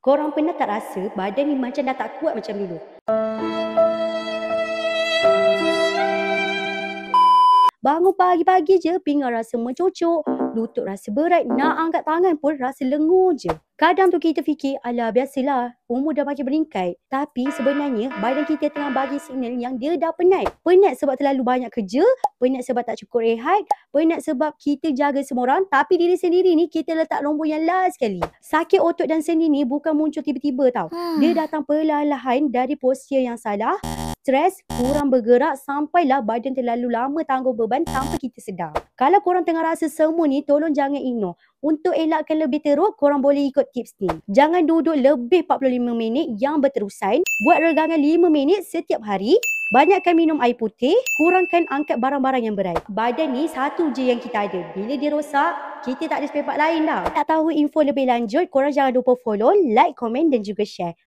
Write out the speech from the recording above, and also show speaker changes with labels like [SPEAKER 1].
[SPEAKER 1] Korang pernah tak rasa badan ni macam dah tak kuat macam dulu? Bangun pagi-pagi je pinggang rasa mencocok, lutut rasa berat, nak angkat tangan pun rasa lengur je. Kadang tu kita fikir, alah biasalah, umur dah makin meningkat. Tapi sebenarnya badan kita tengah bagi signal yang dia dah penat. Penat sebab terlalu banyak kerja, penat sebab tak cukup rehat, penat sebab kita jaga semua orang tapi diri sendiri ni kita letak nombor yang last sekali. Sakit otot dan sendi ni bukan muncul tiba-tiba tau. Dia datang perlahan-lahan dari postur yang salah, stres, kurang bergerak sampailah badan terlalu lama tanggung beban tanpa kita sedar. Kalau korang tengah rasa semua ni, tolong jangan ignore. Untuk elakkan lebih teruk, korang boleh ikut tips ni. Jangan duduk lebih 45 minit yang berterusan. Buat regangan 5 minit setiap hari. Banyakkan minum air putih. Kurangkan angkat barang-barang yang berat. Badan ni satu je yang kita ada. Bila dia rosak, kita tak ada spare part lain dah. Tak tahu info lebih lanjut, korang jangan lupa follow, like, komen dan juga share.